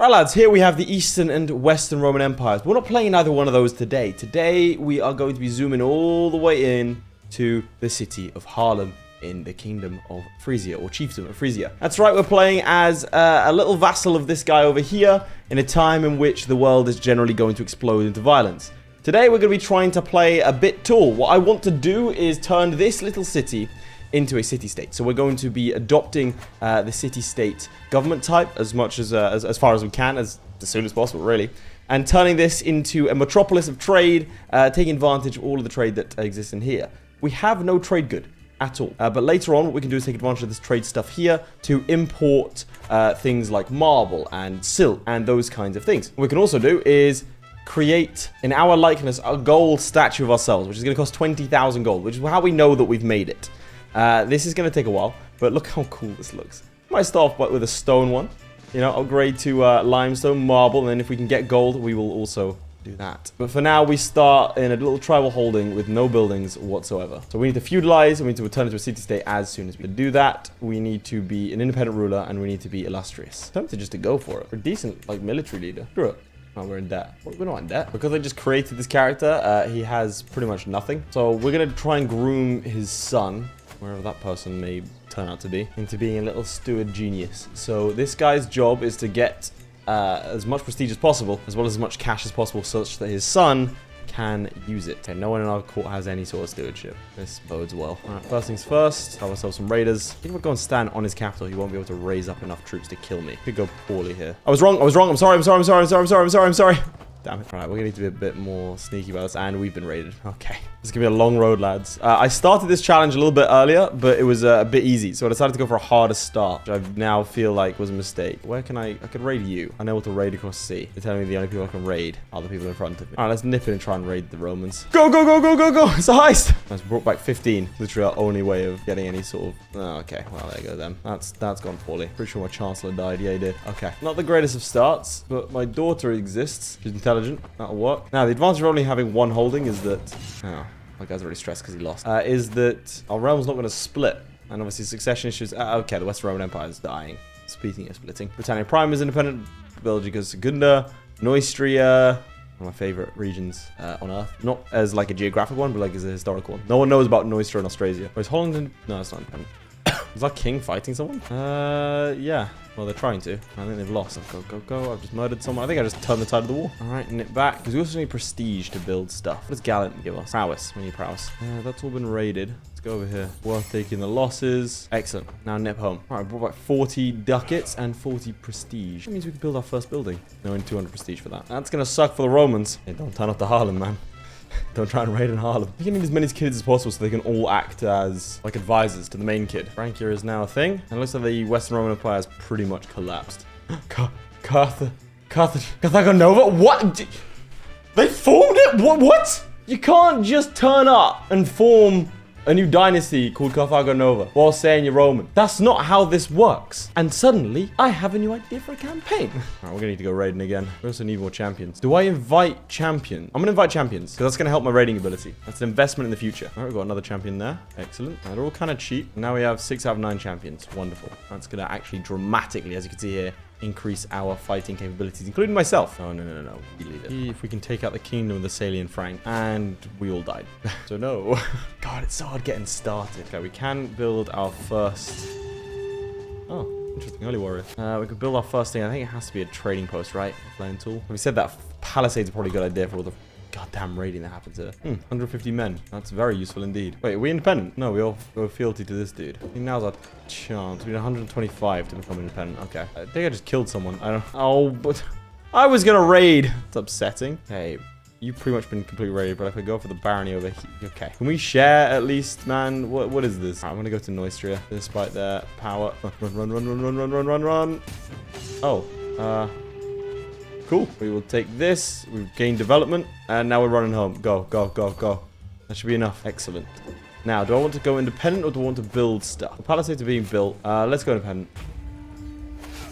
Right, lads, here we have the Eastern and Western Roman Empires. We're not playing either one of those today. Today, we are going to be zooming all the way in to the city of Haarlem in the Kingdom of Frisia, or Chiefdom of Frisia. That's right, we're playing as a little vassal of this guy over here in a time in which the world is generally going to explode into violence. Today, we're going to be trying to play a bit tall. What I want to do is turn this little city into a city-state. So we're going to be adopting the city-state government type as far as we can, as soon as possible, really. And turning this into a metropolis of trade, taking advantage of all of the trade that exists in here. We have no trade good at all. But later on, what we can do is take advantage of this trade stuff here to import things like marble and silk and those kinds of things. What we can also do is create, in our likeness, a gold statue of ourselves, which is going to cost 20,000 gold, which is how we know that we've made it. This is going to take a while, but look how cool this looks. Might start off with a stone one, you know, upgrade to limestone, marble, and then if we can get gold, we will also do that. But for now, we start in a little tribal holding with no buildings whatsoever. So we need to feudalize, and we need to return it to a city-state as soon as we do that. We need to be an independent ruler, and we need to be illustrious. Tempted just to go for it. We're a decent, like, military leader. Screw it. Oh, we're in debt. We're not in debt. Because I just created this character, he has pretty much nothing. So we're going to try and groom his son, wherever that person may turn out to be, into being a little steward genius. So this guy's job is to get as much prestige as possible, as well as much cash as possible, such that his son can use it. Okay, no one in our court has any sort of stewardship. This bodes well. All right, first things first, have ourselves some raiders. I think if we go and stand on his capital, he won't be able to raise up enough troops to kill me. Could go poorly here. I was wrong. I'm sorry. Damn it. Right, we're gonna need to be a bit more sneaky about this, and we've been raided. Okay. This is gonna be a long road, lads. I started this challenge a little bit earlier, but it was a bit easy, so I decided to go for a harder start, which I now feel like was a mistake. Where can I could raid you. I know what to raid across the sea. You're telling me the only people I can raid are the people in front of me. All right, let's nip in and try and raid the Romans. Go! It's a heist! That's brought back 15. Literally our only way of getting any sort of... Oh, okay. Well, there you go then. That's gone poorly. Pretty sure my chancellor died. Yeah, he did. Okay. Not the greatest of starts, but my daughter exists. She's intelligent. That'll work. Now, the advantage of only having one holding is that... Oh, my guy's really stressed because he lost. Is that our realm's not going to split. And obviously succession issues... okay, the Western Roman Empire is dying. Speaking of splitting. Britannia Prime is independent. Belgica Segunda. Neustria... One of my favorite regions on Earth. Not as like a geographic one, but like as a historical one. No one knows about Neustria in Australia. Whereas Holland and... No, it's not independent. Is our king fighting someone? Yeah. Well, they're trying to. I think they've lost. Go. I've just murdered someone. I think I just turned the tide of the war. All right, nip back. Because we also need prestige to build stuff. What does Gallant give us? Prowess. We need prowess. That's all been raided. Let's go over here. Worth taking the losses. Excellent. Now nip home. All right, brought back 40 ducats and 40 prestige. That means we can build our first building. No, only 200 prestige for that. That's going to suck for the Romans. Hey, don't turn up to Haarlem, man. Don't try and raid in Haarlem. We need as many kids as possible so they can all act as, like, advisors to the main kid. Francia is now a thing. And it looks like the Western Roman Empire has pretty much collapsed. Carthage Nova? What? They formed it? What? You can't just turn up and form a new dynasty called Carthago Nova while saying you're Roman. That's not how this works. And suddenly, I have a new idea for a campaign. All right, we're gonna need to go raiding again. We also need more champions. Do I invite champions? I'm gonna invite champions because that's gonna help my raiding ability. That's an investment in the future. All right, we've got another champion there. Excellent. They're all kind of cheap. Now we have 6 out of 9 champions. Wonderful. That's gonna actually dramatically, as you can see here, increase our fighting capabilities, including myself. Oh, no. We leave it. If we can take out the kingdom of the Salian Frank. And we all died. So no. God, it's so hard getting started. Okay, we can build our first... Oh, interesting. Early warrior. We could build our first thing. I think it has to be a trading post, right? A playing tool. We said that palisades are probably a good idea for all the goddamn raiding that happened to 150 men. That's very useful indeed. Wait, are we independent? No, we all owe fealty to this dude. I think now's our chance. We need 125 to become independent. Okay. I think I just killed someone. I don't... Oh, but... I was gonna raid. It's upsetting. Hey, you've pretty much been completely raided, but if I go for the barony over here... Okay. Can we share at least, man? What is this? All right, I'm gonna go to Neustria, despite their power. Run. Oh, cool. We will take this. We've gained development. And now we're running home. Go. That should be enough. Excellent. Now, do I want to go independent or do I want to build stuff? The palisades are being built. Let's go independent.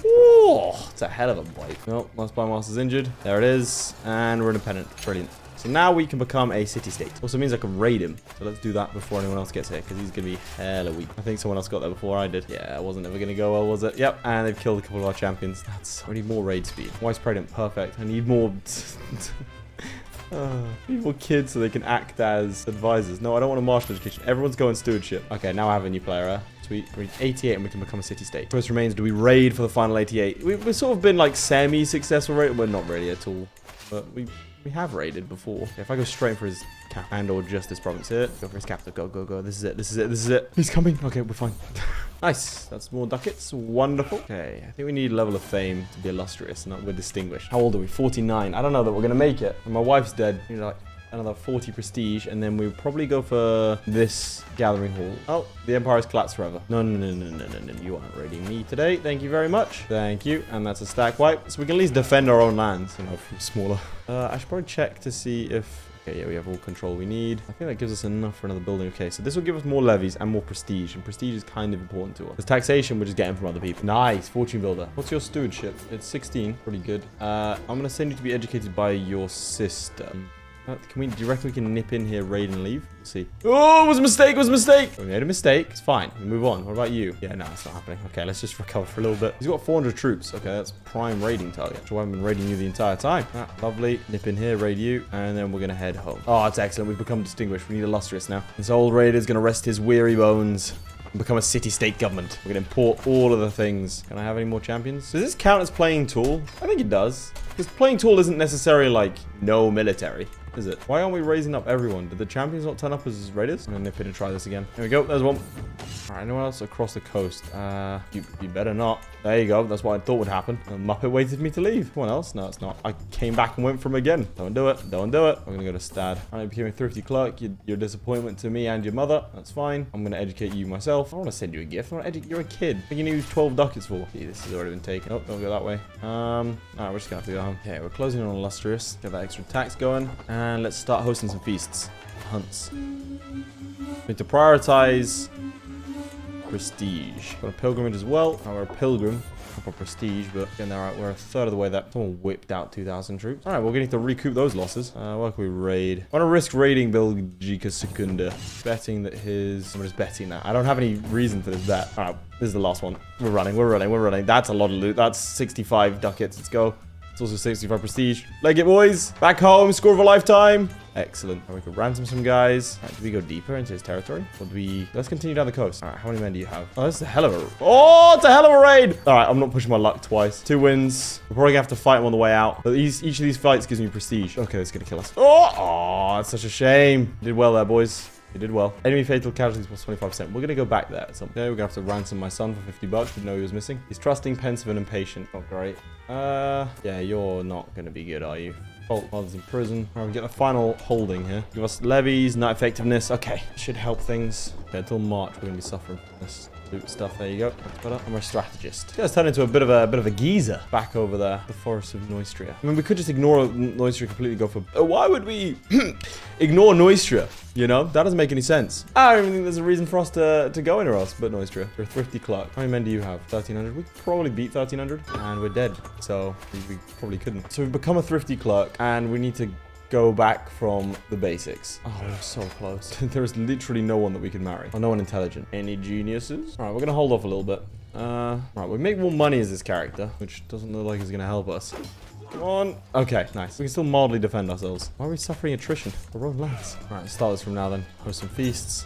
Oh, it's a hell of a wipe. No, last Master's injured. There it is. And we're independent. Brilliant. So now we can become a city-state. Also means I can raid him. So let's do that before anyone else gets here, because he's going to be hella weak. I think someone else got there before I did. Yeah, it wasn't ever going to go well, was it? Yep, and they've killed a couple of our champions. I need more raid speed. Wise Pregnant, perfect. I need more... need more kids so they can act as advisors. No, I don't want a martial education. Everyone's going stewardship. Okay, now I have a new player. Sweet. We reach 88 and we can become a city-state. First remains, do we raid for the final 88? We've sort of been like semi-successful raid. Well, not really at all. But we have raided before. Okay, if I go straight for his cap and or just this province here. Go for his capital. Go, go, go. This is it. This is it. This is it. He's coming. Okay, we're fine. Nice. That's more ducats. Wonderful. Okay, I think we need level of fame to be illustrious, not we're distinguished. How old are we? 49. I don't know that we're going to make it. And my wife's dead. You know, like another 40 prestige, and then we'll probably go for this gathering hall. Oh, the Empire's collapsed forever. No, no, no, no, no, no, no. You aren't raiding me today. Thank you very much. Thank you. And that's a stack wipe. So we can at least defend our own lands, you know, from smaller. I should probably check to see if... Okay, yeah, we have all control we need. I think that gives us enough for another building. Okay, so this will give us more levies and more prestige. And prestige is kind of important to us. Because taxation, we're just getting from other people. Nice. Fortune builder. What's your stewardship? It's 16. Pretty good. I'm going to send you to be educated by your sister. Do you reckon we can nip in here, raid and leave? Let's see. Oh, it was a mistake. It was a mistake. We made a mistake. It's fine. We move on. What about you? Yeah, no, it's not happening. Okay, let's just recover for a little bit. He's got 400 troops. Okay, that's prime raiding target. So I haven't been raiding you the entire time. Ah, lovely. Nip in here, raid you, and then we're going to head home. Oh, that's excellent. We've become distinguished. We need illustrious now. This old raider's going to rest his weary bones and become a city-state government. We're going to import all of the things. Can I have any more champions? Does this count as playing tool? I think it does. Because playing tool isn't necessarily like no military, is it? Why aren't we raising up everyone? Did the champions not turn up as raiders? I'm gonna nip in and try this again. Here we go. There's one. All right, anyone else across the coast? You better not. There you go. That's what I thought would happen. The Muppet waited for me to leave. Someone else? No, it's not. I came back and went from again. Don't do it. Don't do it. I'm gonna go to Stad. All right, became a thrifty clerk. You're a disappointment to me and your mother. That's fine. I'm gonna educate you myself. I don't want to send you a gift. I want to educate. You're a kid. I think you need 12 ducats for. See, this has already been taken. Oh, don't go that way. All right, we're just gonna have to go home. Okay, we're closing on illustrious. Get that extra tax going, and let's start hosting some feasts. Hunts. We need to prioritize prestige. Got a pilgrimage as well. Now we're a pilgrim. Not for prestige, but again, alright, we're a third of the way there. Someone whipped out 2,000 troops. Alright, we're going to need to recoup those losses. What can we raid? I want to risk raiding Belgica Secunda. Betting that his... I'm just betting that. I don't have any reason for this bet. Alright, this is the last one. We're running, we're running, we're running. That's a lot of loot. That's 65 ducats. Let's go. It's also 65 prestige. Leg it, boys. Back home. Score of a lifetime. Excellent. We could ransom some guys. Right, do we go deeper into his territory? Or do we... Let's continue down the coast. All right, how many men do you have? Oh, that's a hell of a... Oh, it's a hell of a raid. All right, I'm not pushing my luck twice. 2 wins. We're probably going to have to fight him on the way out. But each of these fights gives me prestige. Okay, it's going to kill us. Oh, that's such a shame. You did well there, boys. You did well. Enemy fatal casualties plus 25%. We're going to go back there at some point. Okay, we're going to have to ransom my son for 50 bucks. Didn't know he was missing. He's trusting, pensive, and impatient. Not great. Yeah, you're not going to be good, are you? Fault mother's in prison. All right, we get the final holding here. Give us levies, night effectiveness. Okay, should help things. Okay, until March, we're going to be suffering from this loot stuff. There you go. That's better. I'm a strategist. This guy's turned into a bit of a geezer back over there. The forest of Neustria. I mean, we could just ignore Neustria completely. Go for. Why would we ignore Neustria? You know, that doesn't make any sense. I don't even think there's a reason for us to go anywhere else but Neustria. You're a thrifty clerk. How many men do you have? 1,300. We could probably beat 1,300, and we're dead. So we probably couldn't. So we've become a thrifty clerk, and we need to go back from the basics. Oh, we're so close. There is literally no one that we can marry. Or no one intelligent. Any geniuses? All right, we're gonna hold off a little bit. Right, we make more money as this character, which doesn't look like it's gonna help us. Come on. Okay, nice. We can still mildly defend ourselves. Why are we suffering attrition? The wrong lands. All right, let's start this from now then. Host some feasts.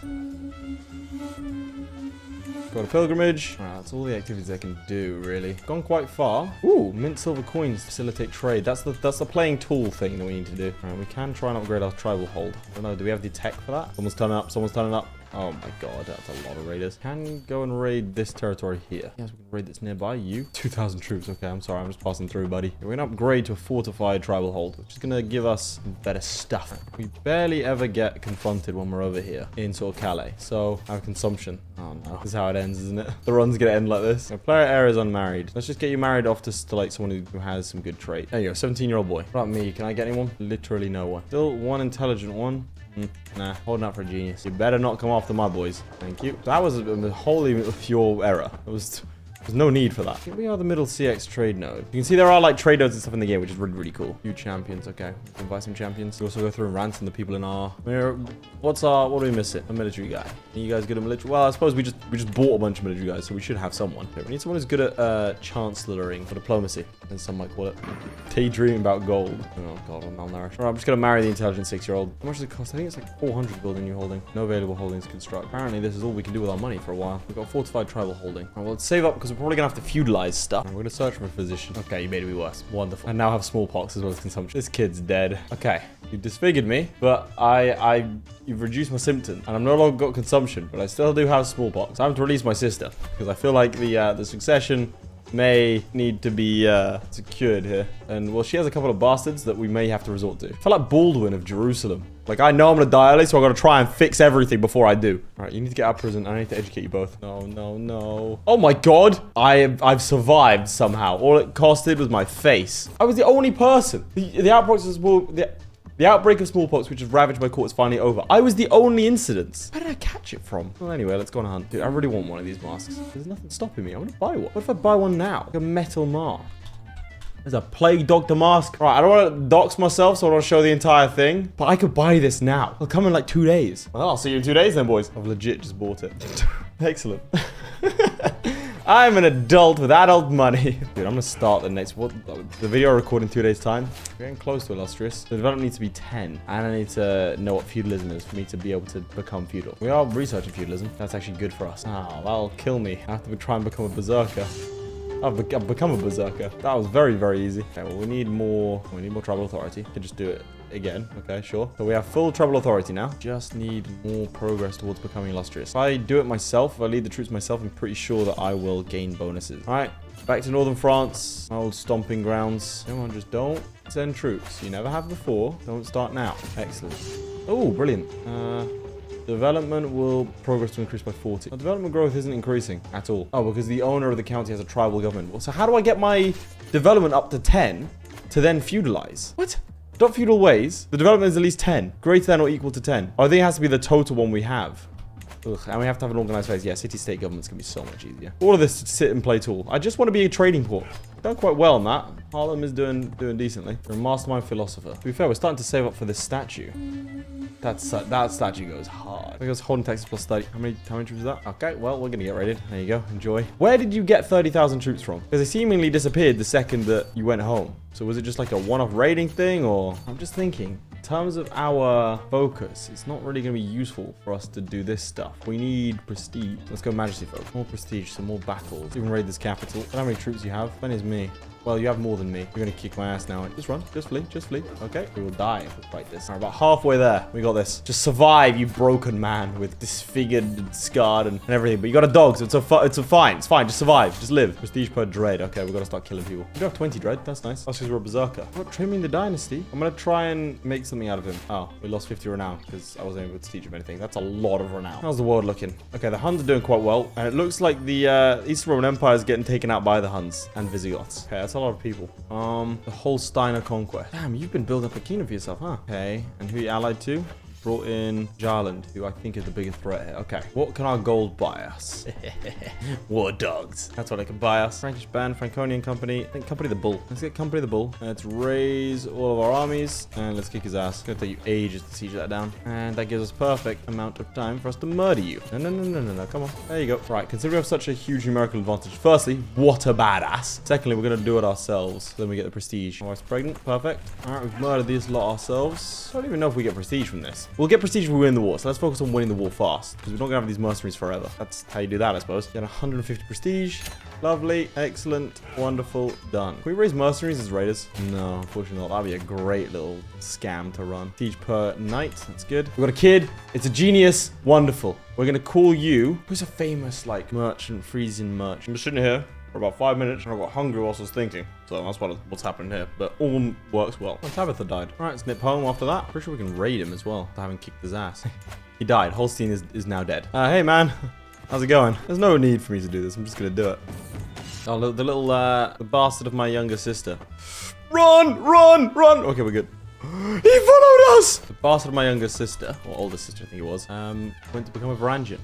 Got a pilgrimage. All right, that's all the activities I can do, really. Gone quite far. Ooh, mint silver coins, facilitate trade. That's the playing tool thing that we need to do. All right, we can try and upgrade our tribal hold. I don't know, do we have the tech for that? Someone's turning up, someone's turning up. Oh my god, that's a lot of raiders. Can go and raid this territory here. Yes, we can raid this nearby. You? 2,000 troops. Okay, I'm sorry. I'm just passing through, buddy. We're going to upgrade to a fortified tribal hold, which is going to give us better stuff. We barely ever get confronted when we're over here in sort of Calais. So, our consumption. Oh no. This is how it ends, isn't it? The run's going to end like this. Our player area is unmarried. Let's just get you married off to like someone who has some good trait. There you go. 17-year-old boy. What about me? Can I get anyone? Literally no one. Still one intelligent one. Nah, holding out for a genius. You better not come after my boys. Thank you. That was wholly your error. It was There's no need for that. We are the middle CX trade node. You can see there are like trade nodes and stuff in the game, which is really, really cool. Few champions, okay. Invite some champions. We also go through and rant on the people in our... what are we missing? A military guy. Are you guys good at military? Well, I suppose we just bought a bunch of military guys, so we should have someone. Okay, we need someone who's good at chancelloring or diplomacy, as some might call it. Daydreaming about gold. Oh god, I'm malnourished. Alright, I'm just gonna marry the intelligent 6-year-old. How much does it cost? I think it's like 400 to build a new holding. No available holdings to construct. Apparently, this is all we can do with our money for a while. We've got a fortified tribal holding. Alright, well, let's save up because we're probably gonna have to feudalize stuff. We're gonna search for a physician. Okay, you made it be worse. Wonderful. I now have smallpox as well as consumption. This kid's dead. Okay, you disfigured me, but you've reduced my symptoms, and I'm no longer got consumption, but I still do have smallpox. I have to release my sister because I feel like the succession may need to be secured here. And well, she has a couple of bastards that we may have to resort to. I feel like Baldwin of Jerusalem. Like, I know I'm gonna die early, so I gotta try and fix everything before I do. All right, you need to get out of prison. I need to educate you both. No, no, no. Oh my god, I've survived somehow. All it costed was my face. I was the only person. The outbreak of smallpox, which has ravaged my court, is finally over. I was the only incident. Where did I catch it from? Well, anyway, let's go on a hunt. Dude, I really want one of these masks. There's nothing stopping me. I want to buy one. What if I buy one now? Like a metal mask. There's a plague doctor mask. All right, I don't want to dox myself, so I don't want to show the entire thing. But I could buy this now. It'll come in like 2 days. Well, I'll see you in 2 days then, boys. I've legit just bought it. Excellent. I'm an adult with adult money. Dude, I'm gonna start the video I record in 2 days' time. We're getting close to illustrious. The development needs to be 10. And I need to know what feudalism is for me to be able to become feudal. We are researching feudalism. That's actually good for us. Oh, that'll kill me. I have to try and become a berserker. I've become a berserker. That was very, very easy. Okay, well, we need more tribal authority. Can just do it again. Okay, sure. So we have full tribal authority now. Just need more progress towards becoming illustrious. If I do it myself, if I lead the troops myself, I'm pretty sure that I will gain bonuses. All right, back to northern France. My old stomping grounds. Come on, just don't send troops. You never have before. Don't start now. Excellent. Oh, brilliant. Development will progress to increase by 40. Now, development growth isn't increasing at all. Oh, because the owner of the county has a tribal government. Well, so how do I get my development up to 10 to then feudalize? What? Adopt feudal ways. The development is at least 10. Greater than or equal to 10. Oh, I think it has to be the total one we have. Ugh, and we have to have an organized phase. Yeah, city-state government's going to be so much easier. All of this to sit and play tool. I just want to be a trading port. Done quite well on that. Harlem is doing decently. You're a mastermind philosopher. To be fair, we're starting to save up for this statue. That statue goes hard. I think it's holding Texas plus 30. How many troops is that? Okay, well, we're going to get raided. There you go. Enjoy. Where did you get 30,000 troops from? Because they seemingly disappeared the second that you went home. So was it just like a one-off raiding thing, or... I'm just thinking, in terms of our focus, it's not really going to be useful for us to do this stuff. We need prestige. Let's go majesty focus. More prestige, some more battles. Even raid this capital. I don't know how many troops you have. Plenty is me. Well, you have more than me. You're going to kick my ass now. Just run. Just flee. Just flee. Okay. We will die if we fight this. All right, about halfway there. We got this. Just survive, you broken man with disfigured and scarred and everything. But you got a dog, so it's fine. It's fine. Just survive. Just live. Prestige per dread. Okay, we've got to start killing people. We do have 20 dread. That's nice. That's because we're a berserker. What? Trimming the dynasty? I'm going to try and make something out of him. Oh, we lost 50 renown because I wasn't able to teach him anything. That's a lot of renown. How's the world looking? Okay, the Huns are doing quite well. And it looks like the Eastern Roman Empire is getting taken out by the Huns and Visigoths. Okay, that's a lot of people. The Holsteiner conquest. Damn, you've been building up a kingdom for yourself, huh? Okay, and who are you allied to? Brought in Jarland, who I think is the biggest threat here. Okay, what can our gold buy us? War dogs. That's what I can buy us. Frankish band, Franconian company. I think Company the Bull. Let's get Company the Bull. Let's raise all of our armies, and let's kick his ass. It's gonna take you ages to siege that down, and that gives us perfect amount of time for us to murder you. No, come on. There you go. Right, considering we have such a huge numerical advantage. Firstly, what a badass. Secondly, we're gonna do it ourselves. Then we get the prestige. My wife's pregnant. Perfect. All right, we've murdered this lot ourselves. I don't even know if we get prestige from this. We'll get prestige if we win the war, so let's focus on winning the war fast, because we're not going to have these mercenaries forever. That's how you do that, I suppose. Get 150 prestige. Lovely. Excellent. Wonderful. Done. Can we raise mercenaries as raiders? No, unfortunately not. That'd be a great little scam to run. Siege per night. That's good. We've got a kid. It's a genius. Wonderful. We're going to call you... Who's a famous, like, merchant, Frisian merchant? I'm just sitting here for about 5 minutes, and I got hungry whilst I was thinking. So that's what's happening here. But all works well. Oh, Tabitha died. All right, let's nip home after that. Pretty sure we can raid him as well, after having kicked his ass. He died. Holstein is now dead. Hey, man. How's it going? There's no need for me to do this. I'm just going to do it. Oh, the little bastard of my younger sister. Run! Okay, we're good. He followed us! The bastard of my younger sister, or older sister, I think it was, went to become a Varangian.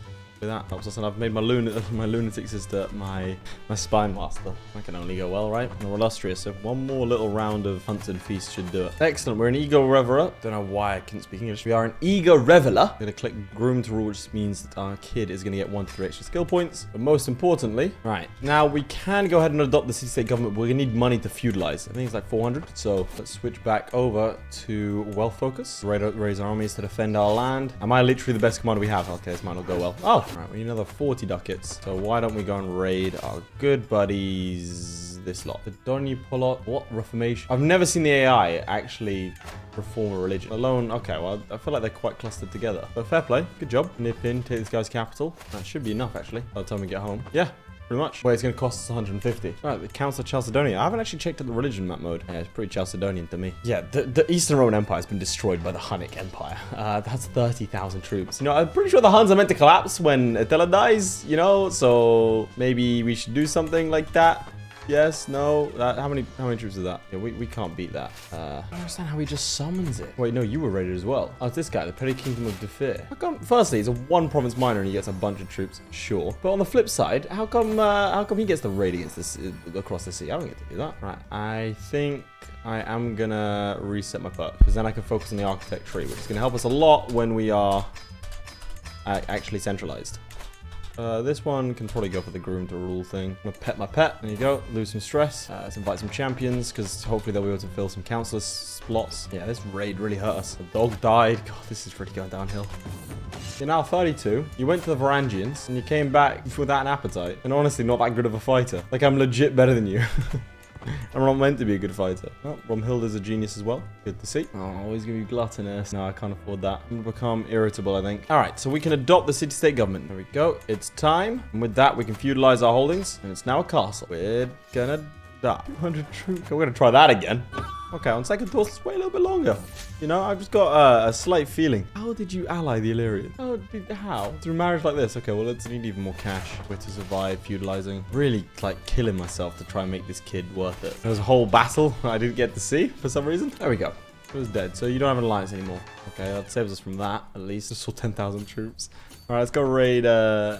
That helps us, and I've made my lunatic sister my spine master. That can only go well, right? And we're illustrious, so one more little round of hunts and feasts should do it. Excellent. We're an ego reveler. Don't know why I couldn't speak English. We are an ego reveler. I'm gonna click groom to rule, which means that our kid is gonna get 1 to 3 extra skill points. But most importantly, right now we can go ahead and adopt the city-state government. We're gonna need money to feudalize. I think it's like 400. So let's switch back over to wealth focus. Raise our armies to defend our land. Am I literally the best commander we have? Okay, this might not go well. Oh, right, we need another 40 ducats. So why don't we go and raid our good buddies, this lot. The Donny Polot, what reformation? I've never seen the AI actually reform a religion. Alone, okay, well, I feel like they're quite clustered together. But fair play, good job. Nip in, take this guy's capital. That should be enough, actually, by the time we get home. Yeah. Pretty much. Wait, it's going to cost us 150. Right, the Council of Chalcedonia. I haven't actually checked out the religion map mode. Yeah, it's pretty Chalcedonian to me. Yeah, the Eastern Roman Empire has been destroyed by the Hunnic Empire. That's 30,000 troops. You know, I'm pretty sure the Huns are meant to collapse when Attila dies, you know, so maybe we should do something like that. Yes, no, how many troops is that? Yeah, we can't beat that. I don't understand how he just summons it. Wait, no, you were raided as well. Oh, it's this guy, the Petty Kingdom of Defear. How come, firstly, he's a 1-province minor and he gets a bunch of troops, sure. But on the flip side, how come he gets the raid against this across the sea? I don't get to do that. Right, I think I am gonna reset my perk, because then I can focus on the architect tree, which is gonna help us a lot when we are actually centralized. This one can probably go for the groom to rule thing. I'm gonna pet my pet. There you go. Lose some stress. Let's invite some champions, because hopefully they'll be able to fill some counselor slots. Yeah, this raid really hurt us. The dog died. God, this is really going downhill. You're now 32. You went to the Varangians, and you came back without an appetite. And honestly, not that good of a fighter. Like, I'm legit better than you. I'm not meant to be a good fighter. Oh, Romhilda's a genius as well. Good to see. Oh, he's gonna be gluttonous. No, I can't afford that. I'm gonna become irritable, I think. All right, so we can adopt the city-state government. There we go. It's time. And with that, we can feudalize our holdings. And it's now a castle. We're gonna die. 200 troops. We're gonna try that again. Okay, on second thoughts, let's wait a little bit longer. You know, I've just got a slight feeling. How did you ally the Illyrians? How? Through marriage like this? Okay, well, let's need even more cash. We're to survive, feudalizing. Really, like, killing myself to try and make this kid worth it. There was a whole battle I didn't get to see for some reason. There we go. It was dead, so you don't have an alliance anymore. Okay, that saves us from that, at least. Just saw 10,000 troops. All right, let's go raid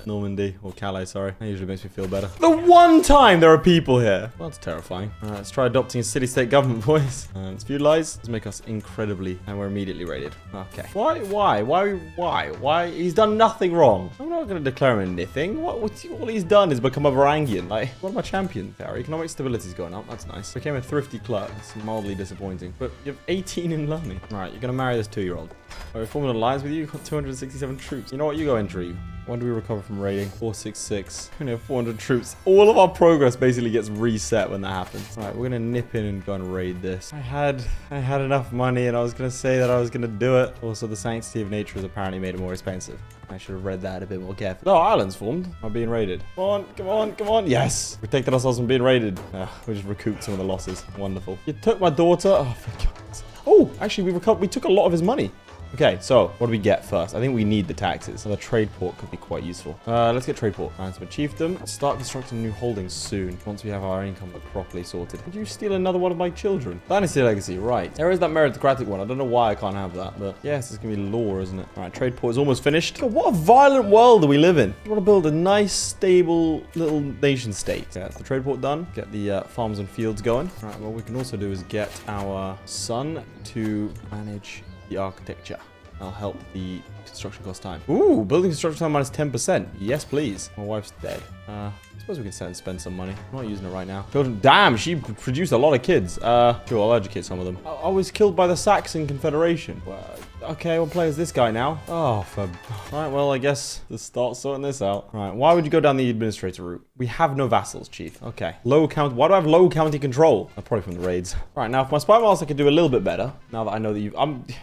Normandy, or Calais, sorry. That usually makes me feel better. The one time there are people here. Well, that's terrifying. All right, let's try adopting a city-state government, boys. Let's feudalize. Let's make us incredibly, and we're immediately raided. Okay. Why? He's done nothing wrong. I'm not going to declare him anything. All he's done is become a Varangian. Like, what are my champions? Our economic stability's going up. That's nice. Became a thrifty clerk. It's mildly disappointing. But you have 18 in learning. All right, you're going to marry this 2-year-old. We're forming an alliance with you. You've got 267 troops. You know what? You go entry. When do we recover from raiding? 466. We only have 400 troops. All of our progress basically gets reset when that happens. All right, we're gonna nip in and go and raid this. I had enough money, and I was gonna say that I was gonna do it. Also, the sanctity of nature has apparently made it more expensive. I should have read that a bit more carefully. Oh, islands formed. Are being raided. Come on, come on, come on. Yes. Protected ourselves from being raided. We just recouped some of the losses. Wonderful. You took my daughter. Oh, for God's... Oh, actually, we took a lot of his money. Okay, so what do we get first? I think we need the taxes. So the trade port could be quite useful. Let's get trade port. Transfer chiefdom. Start constructing new holdings soon, once we have our income properly sorted. Did you steal another one of my children? Dynasty legacy, right. There is that meritocratic one. I don't know why I can't have that, but yes, it's gonna be law, isn't it? All right, trade port is almost finished. God, what a violent world do we live in? We want to build a nice, stable little nation state. Yeah, that's the trade port done. Get the farms and fields going. All right, what we can also do is get our son to manage the architecture. I'll help the construction cost time. Ooh, building construction time minus 10%. Yes, please. My wife's dead. I suppose we can set and spend some money. I'm not using it right now. Children, damn, she produced a lot of kids. Sure, I'll educate some of them. I was killed by the Saxon Confederation. Well, okay, what player is this guy now? Oh, all right, well, I guess let's start sorting this out. All right, why would you go down the administrator route? We have no vassals, chief. Okay. Low county. Why do I have low county control? Probably from the raids. All right, now if my spy master could do a little bit better, now that I know that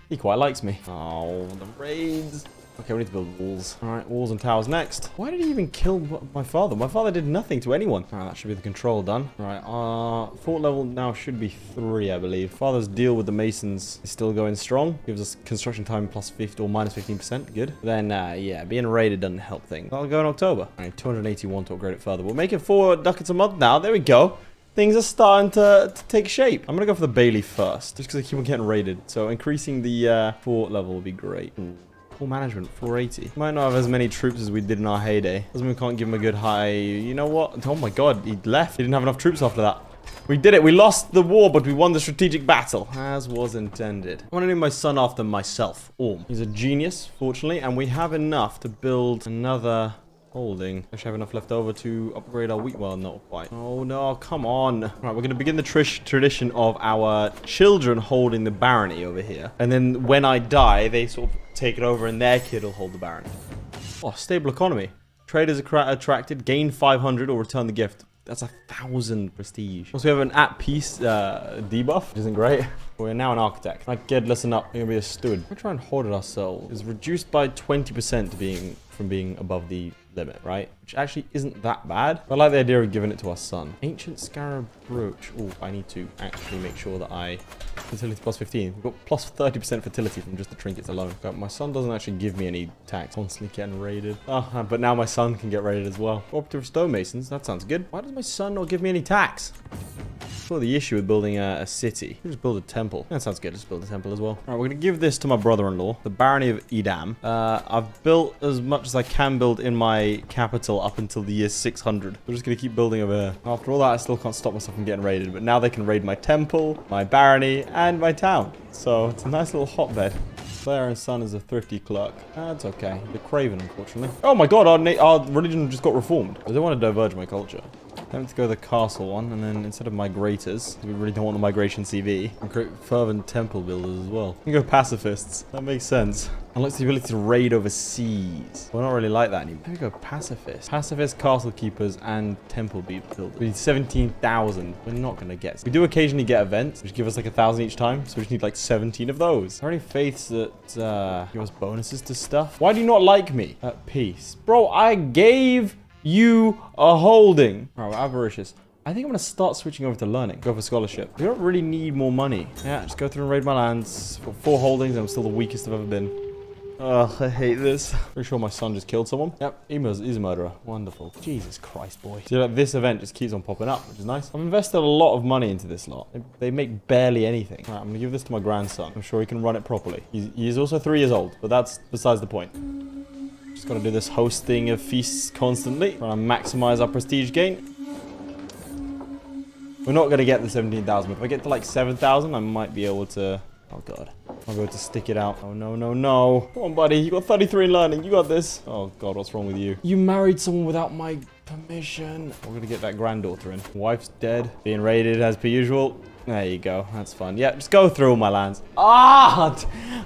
he quite likes me. Oh, the raids. Okay, we need to build walls. All right, walls and towers next. Why did he even kill my father? My father did nothing to anyone. All right, that should be the control done. All right, our fort level now should be 3, I believe. Father's deal with the masons is still going strong. Gives us construction time plus 50 or minus 15%. Good. Then, yeah, being raided doesn't help things. I'll go in October. All right, 281 to upgrade it further. We'll make it 4 ducats a month now. There we go. Things are starting to take shape. I'm going to go for the Bailey first, just because I keep on getting raided. So increasing the fort level would be great. Ooh. Poor management, 480. Might not have as many troops as we did in our heyday. Doesn't mean we can't give him a good high... You know what? Oh my god, he left. He didn't have enough troops after that. We did it. We lost the war, but we won the strategic battle, as was intended. I want to name my son after myself, Orm. He's a genius, fortunately, and we have enough to build another holding. Actually have enough left over to upgrade our wheat. Well, not quite. Oh, no, come on. Right, we're going to begin the tradition of our children holding the barony over here. And then when I die, they sort of take it over and their kid will hold the barony. Oh, stable economy. Traders attracted, gain 500 or return the gift. That's 1,000 prestige. Also, we have an at-peace debuff, which isn't great. We're now an architect. Right, kid, listen up. We're going to be a steward. We're trying to hoard it ourselves. It's reduced by 20% from being above the limit, right? Which actually isn't that bad. I like the idea of giving it to our son. Ancient Scarab Brooch. Oh, I need to actually make sure that I... Fertility plus 15. We've got plus 30% fertility from just the trinkets alone. But my son doesn't actually give me any tax. Constantly getting raided. Oh, but now my son can get raided as well. Cooperative stonemasons. That sounds good. Why does my son not give me any tax? That's not the issue with building a city. You just build a temple. That sounds good. Just build a temple as well. All right, we're going to give this to my brother-in-law, the Barony of Edam. I've built as much as I can build in my capital up until the year 600. We're just going to keep building over here. After all that, I still can't stop myself from getting raided. But now they can raid my temple, my barony, and my town. So it's a nice little hotbed. Claire and son is a thrifty clerk. That's okay. The Craven, unfortunately. Oh my god, our religion just got reformed. I don't want to diverge my culture. Time to go the castle one, and then instead of migrators, we really don't want the migration CV, and create fervent temple builders as well. We can go pacifists. That makes sense. Unlocks the ability to raid overseas. We're not really like that anymore. There we go, pacifists. Pacifists, castle keepers, and temple builders. We need 17,000. We're not going to get. We do occasionally get events, which give us like 1,000 each time, so we just need like 17 of those. Are there any faiths that give us bonuses to stuff? Why do you not like me? At peace. Bro, I gave you a holding. All right, we're avaricious. I think I'm going to start switching over to learning. Go for scholarship. We don't really need more money. Yeah, just go through and raid my lands. Got 4 holdings. I'm still the weakest I've ever been. Ugh, I hate this. Pretty sure my son just killed someone. Yep, he's a murderer. Wonderful. Jesus Christ, boy. See, like, this event just keeps on popping up, which is nice. I've invested a lot of money into this lot. They make barely anything. All right, I'm going to give this to my grandson. I'm sure he can run it properly. He's also 3 years old, but that's besides the point. Just got to do this hosting of feasts constantly. Trying to maximize our prestige gain. We're not going to get the 17,000. If I get to like 7,000, I might be able to... Oh, God. I'll be able to stick it out. Oh, no, no, no. Come on, buddy. You got 33 in learning. You got this. Oh, God. What's wrong with you? You married someone without my permission. We're going to get that granddaughter in. Wife's dead. Being raided as per usual. There you go. That's fun. Yeah, just go through all my lands. Ah!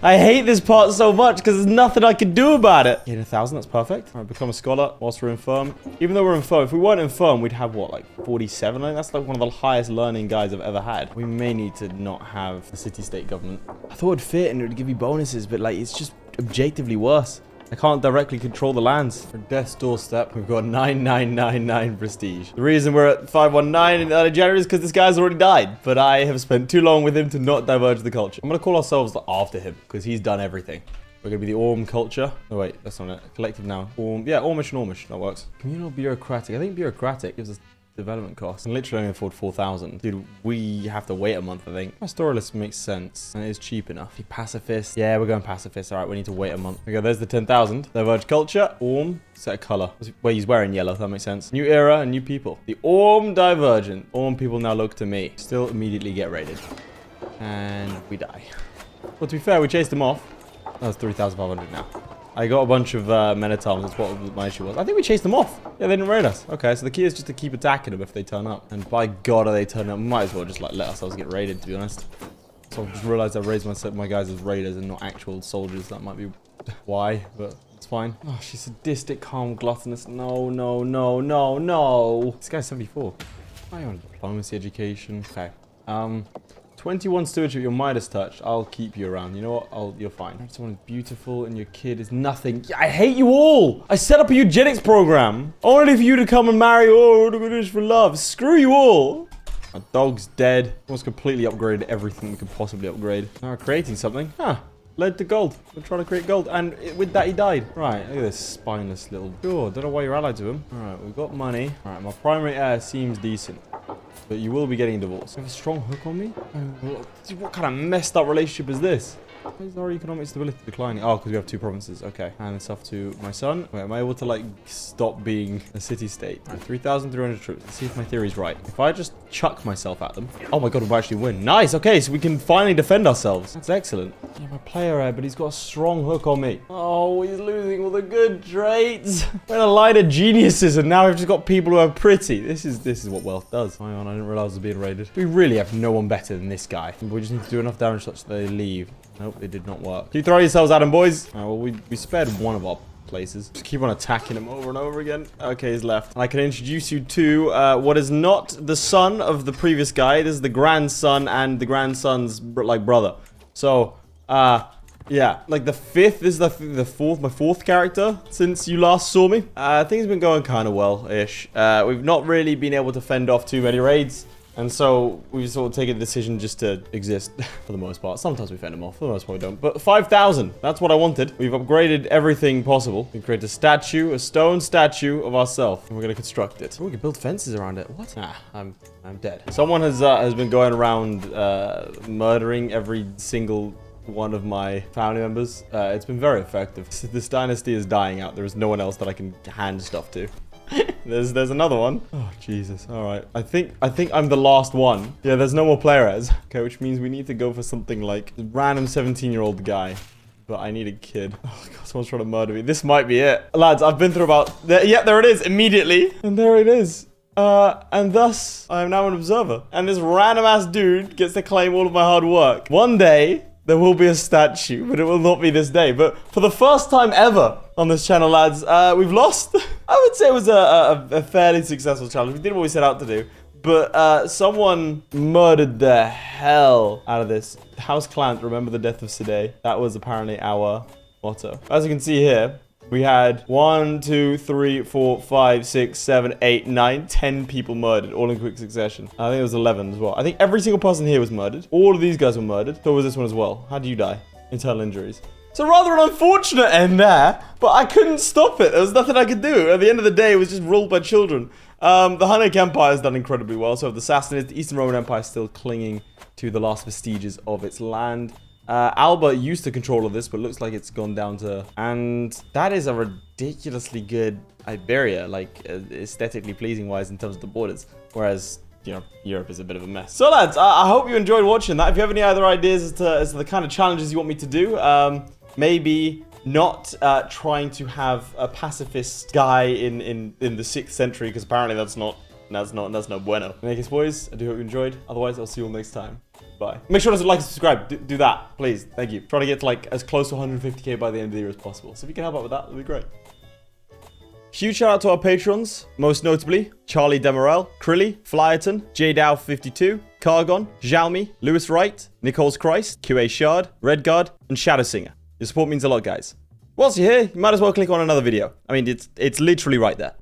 I hate this part so much because there's nothing I can do about it. Get 1,000. That's perfect. All right, become a scholar whilst we're infirm. Even though we're infirm, if we weren't infirm, we'd have, what, like 47? I think that's like one of the highest learning guys I've ever had. We may need to not have the city-state government. I thought it'd fit and it would give you bonuses, but, like, it's just objectively worse. I can't directly control the lands. For death's doorstep, we've got 9999 prestige. The reason we're at 519 in early January is because this guy's already died. But I have spent too long with him to not diverge the culture. I'm going to call ourselves after him because he's done everything. We're going to be the Orm culture. Oh, wait, that's not it. Collective now. Orm. Yeah, Ormish and Ormish. That works. Communal bureaucratic. I think bureaucratic gives us development costs. And literally only afford 4,000. Dude, we have to wait a month, I think. Pastoralist makes sense. And it is cheap enough. Pacifist. Yeah, we're going pacifist. All right, we need to wait a month. There we go. There's the 10,000. Diverge culture. Orm. Set a color. Well, he's wearing yellow. That makes sense. New era and new people. The Orm divergent. Orm people now look to me. Still immediately get raided. And we die. Well, to be fair, we chased them off. That was 3,500 now. I got a bunch of men at arms. That's what my issue was. I think we chased them off. Yeah, they didn't raid us. Okay, so the key is just to keep attacking them if they turn up. And by God, are they turning up? Might as well just like let ourselves get raided, to be honest. So I just realized I raised my guys as raiders and not actual soldiers. That might be why, but it's fine. Oh, she's sadistic, calm, gluttonous. No, no, no, no, no. This guy's 74. I want diplomacy education. Okay. 21 stewardship, your Midas touch. I'll keep you around. You know what? You're fine. Someone beautiful and your kid is nothing. I hate you all. I set up a eugenics program only for you to come and marry. Oh, what are we doing for love? Screw you all. My dog's dead. Almost completely upgraded everything we could possibly upgrade. Now we're creating something. Huh. Led to gold. We're trying to create gold. And with that, he died. Right. Look at this spineless little... Sure. Don't know why you're allied to him. All right. We've got money. All right. My primary heir seems decent. but you will be getting divorced. You have a strong hook on me? What kind of messed up relationship is this? Why is our economic stability declining? Oh, because we have 2 provinces. Okay. Hand this off to my son. Wait, am I able to, like, stop being a city-state? All right, 3,300 troops. Let's see if my theory's right. If I just chuck myself at them... Oh my god, we'll actually win. Nice! Okay, so we can finally defend ourselves. That's excellent. Yeah, my player here, but he's got a strong hook on me. Oh, he's losing all the good traits. We're in a line of geniuses, and now we've just got people who are pretty. This is what wealth does. Hang on, I didn't realize I was being raided. We really have no one better than this guy. We just need to do enough damage such that they leave. Nope, it did not work. You throw yourselves at him, boys. All right, well, we spared one of our places. Just keep on attacking him over and over again. Okay, he's left. And I can introduce you to what is not the son of the previous guy. This is the grandson and the grandson's, like, brother. So, yeah, like the 5th, this is my 4th character since you last saw me. Things have been going kind of well-ish. We've not really been able to fend off too many raids. And so we've sort of taken the decision just to exist for the most part. Sometimes we fend them off, for the most part we don't. But 5,000, that's what I wanted. We've upgraded everything possible. We create a statue, a stone statue of ourselves. And we're going to construct it. Oh, we can build fences around it. What? Nah, I'm dead. Someone has been going around murdering every single one of my family members. It's been very effective. This dynasty is dying out. There is no one else that I can hand stuff to. There's another one. Oh, Jesus. All right. I think I'm the last one. Yeah, there's no more players. Okay, which means we need to go for something like a random 17-year-old guy. But I need a kid. Oh, God, someone's trying to murder me. This might be it. Lads, I've been through about... Yeah, there it is. Immediately. And there it is. And thus, I am now an observer. And this random-ass dude gets to claim all of my hard work. One day... there will be a statue, but it will not be this day. But for the first time ever on this channel, lads, we've lost. I would say it was a fairly successful challenge. We did what we set out to do. But someone murdered the hell out of this. House Clan, remember the death of Sade. That was apparently our motto. As you can see here, we had 1, 2, 3, 4, 5, 6, 7, 8, 9, 10 people murdered, all in quick succession. I think it was 11 as well. I think every single person here was murdered. All of these guys were murdered. So was this one as well. How do you die? Internal injuries. So rather an unfortunate end there, but I couldn't stop it. There was nothing I could do. At the end of the day, it was just ruled by children. The Hunnic Empire has done incredibly well. So the Sassanids, the Eastern Roman Empire is still clinging to the last vestiges of its land. Alba used to control all of this, but looks like it's gone down to... And that is a ridiculously good Iberia, like, aesthetically pleasing-wise in terms of the borders. Whereas, you know, Europe is a bit of a mess. So, lads, I hope you enjoyed watching that. If you have any other ideas as to the kind of challenges you want me to do, maybe not trying to have a pacifist guy in the 6th century, because apparently that's no bueno. In any case, boys, I do hope you enjoyed. Otherwise, I'll see you all next time. Bye. Make sure to like and subscribe. Do that, please. Thank you. Trying to get to like as close to 150k by the end of the year as possible. So if you can help out with that, that'd be great. Huge shout out to our patrons, most notably Charlie Demerel, Crilly, Flyerton, JDow52, Cargon, Sjalmi, Lewis Wright, Nicole's Christ, QA Shard, Redguard, and ShadowSinger. Your support means a lot, guys. Whilst you're here, you might as well click on another video. I mean, it's literally right there.